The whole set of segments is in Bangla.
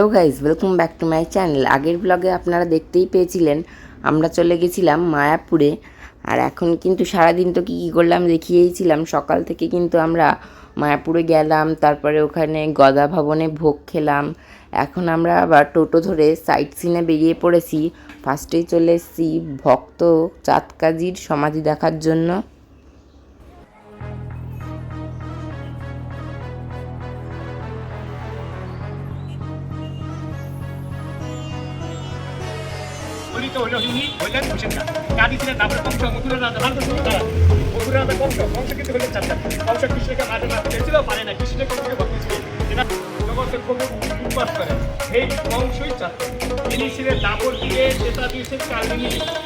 Hello guys, welcome back to my channel. আগের ব্লগে আপনারা দেখতেই পেয়েছিলেন আমরা চলে গেছিলাম মায়াপুরে। আর এখন কিন্তু সারাদিন তো কী করলাম দেখিয়েইছিলাম। সকাল থেকে কিন্তু আমরা মায়াপুরে গেলাম, তারপরে ওখানে গদা ভবনে ভোগ খেলাম। এখন আমরা আবার টোটো ধরে সাইট সিনে বেরিয়ে পড়েছি। ফার্স্টেই চলে এসেছি ভক্ত চাঁদকাজির সমাধি দেখার জন্য।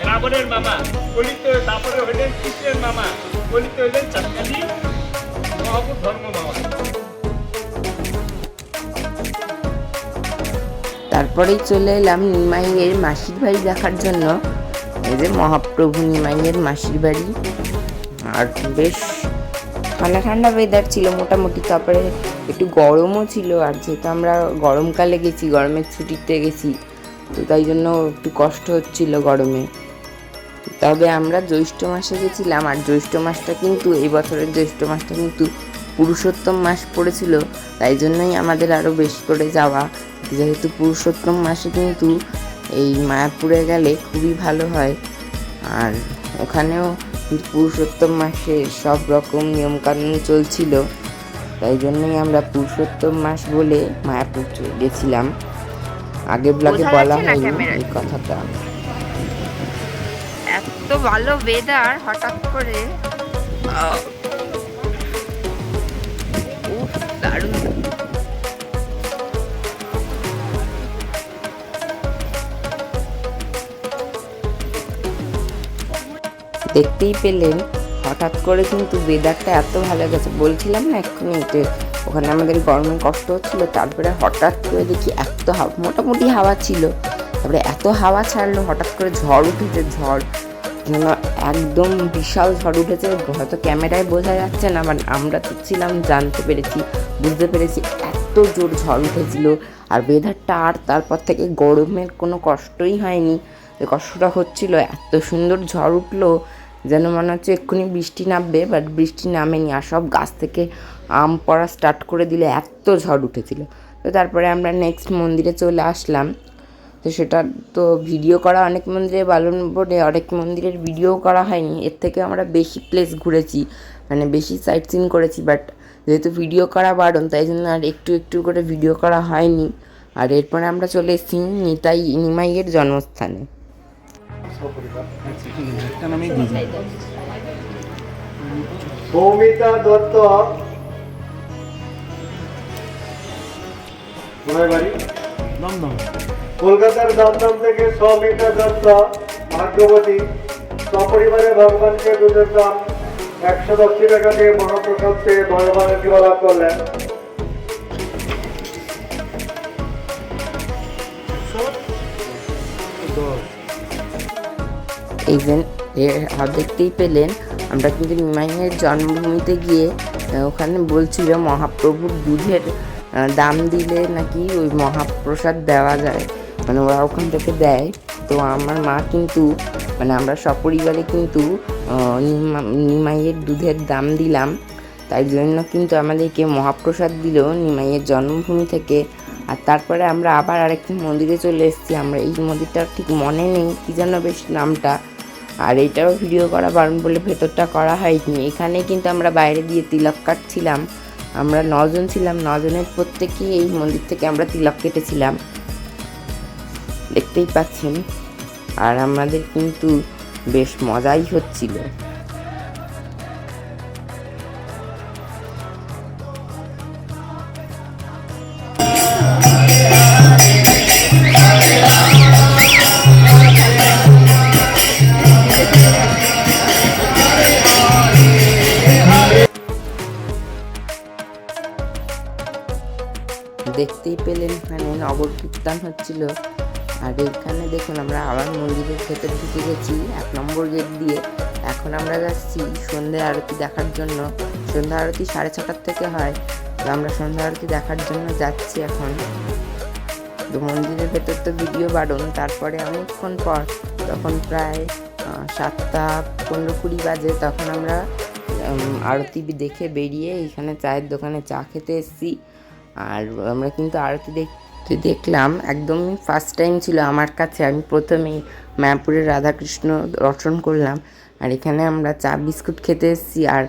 রাবণের মামা বলিত, তারপরে হইলেন কৃষ্ণের মামা বলিত, হইলেন চাঁদকাজি মহাপুর ধর্ম মামা। তারপরেই চলে এলাম নিমাইয়ের মাসির বাড়ি দেখার জন্য। এই যে মহাপ্রভু নিমাইয়ের মাসির বাড়ি। আর বেশ ঠান্ডা ঠান্ডা ওয়েদার ছিল মোটামুটি, তারপরে একটু গরমও ছিল। আর যেহেতু আমরা গরমকালে গেছি, গরমের ছুটিতে গেছি, তো তাই জন্য একটু কষ্ট হচ্ছিল গরমে। তবে আমরা জ্যৈষ্ঠ মাসে গেছিলাম, আর জ্যৈষ্ঠ মাসটা কিন্তু এই বছরের জ্যৈষ্ঠ মাসটা কিন্তু পুরুষোত্তম মাস পড়েছিল, তাই জন্যই আমাদের আরও বেশি করে যাওয়া। যেহেতু পুরুষোত্তম মাসে কিন্তু এই মায়াপুরে গেলে খুবই ভালো হয়। আর ওখানেও পুরুষোত্তম মাসে সব রকম নিয়মকানুন চলছিল, তাই জন্যই আমরা পুরুষোত্তম মাস বলে মায়াপুর গেছিলাম। আগে ব্লগে বলা হয়নি এই কথাটা। এত ভালো ওয়েদার, হঠাৎ করে দারুণ। দেখতেই পেলেন হঠাৎ করে কিন্তু ওয়েদারটা এত ভালো গেছে। বলছিলাম না এক্ষুনি ওখানে আমাদের গরমে কষ্ট হচ্ছিল, তারপরে হঠাৎ করে দেখি এত মোটামুটি হাওয়া ছিল, তারপরে এত হাওয়া ছাড়লো, হঠাৎ করে ঝড় উঠেছে। ঝড় যেন একদম বিশাল ঝড় উঠেছে, হয়তো ক্যামেরায় বোঝা যাচ্ছে না, বাট আমরা তো ছিলাম, বুঝতে পেরেছি এত জোর ঝড় উঠেছিল। আর ওয়েদারটা, আর তারপর থেকে গরমের কোনো কষ্টই হয়নি, যে কষ্টটা হচ্ছিল। এত সুন্দর ঝড় উঠলো যেন মনে হচ্ছে এক্ষুনি বৃষ্টি নামবে, বাট বৃষ্টি নামেনি। আর সব গাছ থেকে আম পড়া স্টার্ট করে দিলে এত ঝড় উঠেছিল। তো তারপরে আমরা নেক্সট মন্দিরে চলে আসলাম। তো সেটা তো ভিডিও করা, অনেক মন্দিরে বালন বোর্ডে অনেক মন্দিরের ভিডিও করা হয়নি। এর থেকে আমরা বেশি প্লেস ঘুরেছি, মানে বেশি সাইট সিন করেছি, বাট যেহেতু ভিডিও করা বারণ, তাই জন্য আর একটু একটু করে ভিডিও করা হয়নি। আর এরপরে আমরা চলে এসেছি নিমাইয়ের জন্মস্থানে। সৌমিতা দত্ত কলকাতার দমদম থেকে সৌমিতা দত্ত ভাগ্যবতী সপরিবারে ভগবানকে দুধের দাম 110 টাকা দিয়ে মহাপ্রসাদ পেয়ে ভগবানের কৃপা লাভ করলেন। এই যে দেখতেই পেলেন আমরা কিন্তু নিমাইয়ের জন্মভূমিতে গিয়ে ওখানে বলছিল মহাপ্রভুর দুধের দাম দিলে নাকি ওই মহাপ্রসাদ দেওয়া যায়, মানে ওরা ওখান থেকে দেয়। তো আমার মা কিন্তু, মানে আমরা সপরিবারে কিন্তু নিমাইয়ের দুধের দাম দিলাম, তাই জন্য কিন্তু আমাদেরকে মহাপ্রসাদ দিল নিমাইয়ের জন্মভূমি থেকে। আর তারপরে আমরা আবার আরেকটি মন্দিরে চলে এসেছি। আমরা এই মন্দিরটা ঠিক মনে নেই কী যেন বেশ নামটা, আর এইটাও ভিডিও করা বারণ বলে ভেতরটা করা হয়নি। এখানে কিন্তু আমরা বাইরে দিয়ে তিলক কাটছিলাম। আমরা 9 জন ছিলাম, 9 জনের প্রত্যেকেই এই মন্দির থেকে আমরা তিলক কেটেছিলাম, দেখতেই পাচ্ছেন। আর আমাদের কিন্তু বেশ মজাই হচ্ছিল। দেখতেই পেলেন এখানে নগর কীর্তন হচ্ছিল। আর এইখানে দেখুন আমরা আবার মন্দিরের ভেতরে ঢুকে গেছি 1 নম্বর গেট দিয়ে। এখন আমরা যাচ্ছি সন্ধ্যে আরতি দেখার জন্য। সন্ধ্যা আরতি 6:30 থেকে হয়, তো আমরা সন্ধ্যা আরতি দেখার জন্য যাচ্ছি এখন। তো মন্দিরের ভেতর তো ভিডিও বারণ। তারপরে অনেকক্ষণ পর, তখন প্রায় 7:15-20 বাজে, তখন আমরা আরতি দেখে বেরিয়ে এখানে চায়ের দোকানে চা খেতে এসেছি। আর আমরা কিন্তু আরতি দেখলাম, একদমই ফার্স্ট টাইম ছিল আমার কাছে। আমি প্রথমেই মায়াপুরের রাধাকৃষ্ণ দর্শন করলাম। আর এখানে আমরা চা বিস্কুট খেতে এসেছি। আর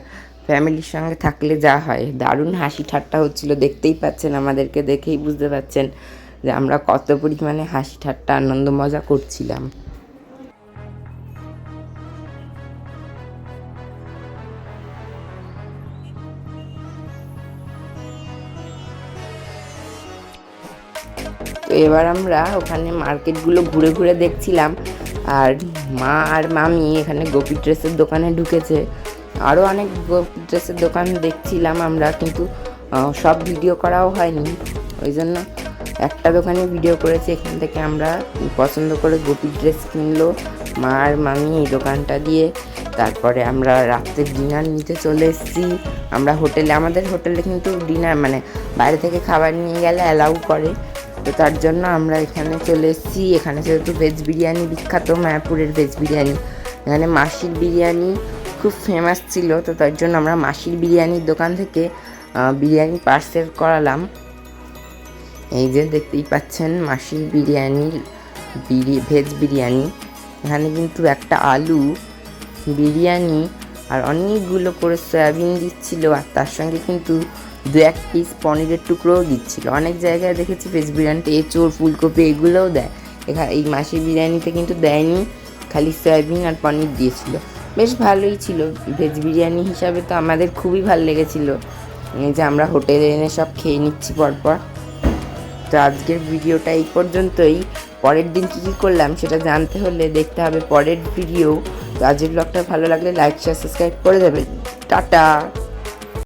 ফ্যামিলির সঙ্গে থাকলে যা হয়, দারুণ হাসি ঠাট্টা হচ্ছিল। দেখতেই পাচ্ছেন, আমাদেরকে দেখেই বুঝতে পারছেন যে আমরা কত পরিমাণে হাসি ঠাট্টা আনন্দ মজা করছিলাম। তো এবার আমরা ওখানে মার্কেটগুলো ঘুরে ঘুরে দেখছিলাম। আর মা আর মামি এখানে গোপী ড্রেসের দোকানে ঢুকেছে। আরও অনেক গোপী ড্রেসের দোকান দেখছিলাম আমরা, কিন্তু সব ভিডিও করাও হয়নি। ওই জন্য একটা দোকানে ভিডিও করেছি। এখান থেকে আমরা পছন্দ করে গোপী ড্রেস কিনলো মা আর মামি এই দোকানটা দিয়ে। তারপরে আমরা রাত্রের ডিনার নিতে চলে এসেছি। আমরা আমাদের হোটেলে কিন্তু ডিনার মানে বাইরে থেকে খাবার নিয়ে গেলে অ্যালাউ করে। তো তার জন্য আমরা এখানে চলে এসেছি। এখানে যেহেতু ভেজ বিরিয়ানি বিখ্যাত, মায়াপুরের ভেজ বিরিয়ানি, এখানে মাসির বিরিয়ানি খুব ফেমাস ছিল। তো তার জন্য আমরা মাসির বিরিয়ানির দোকান থেকে বিরিয়ানি পার্সেল করালাম। এই যে দেখতেই পাচ্ছেন মাসির বিরিয়ানি, ভেজ বিরিয়ানি। এখানে কিন্তু একটা আলু বিরিয়ানি আর অনেকগুলো করে সয়াবিন দিচ্ছিল। আর তার সঙ্গে কিন্তু 2-1 পিস পনিরের টুকরোও দিচ্ছিল। অনেক জায়গায় দেখেছি ভেজ বিরিয়ানিতে এঁচোড়, ফুলকপি এগুলোও দেয়। এখানে এই মাসির বিরিয়ানিতে কিন্তু দেয়নি, খালি সয়াবিন আর পনির দিয়েছিল। বেশ ভালোই ছিল ভেজ বিরিয়ানি হিসাবে। তো আমাদের খুবই ভালো লেগেছিলো। এই যে আমরা হোটেলে এনে সব খেয়ে নিচ্ছি পরপর। তো আজকের ভিডিওটা এই পর্যন্তই। পরের দিন কী করলাম সেটা জানতে হলে দেখতে হবে পরের ভিডিও। তো আজকের ব্লগটা ভালো লাগলে লাইক, শেয়ার, সাবস্ক্রাইব করে দেবেন। টাটা।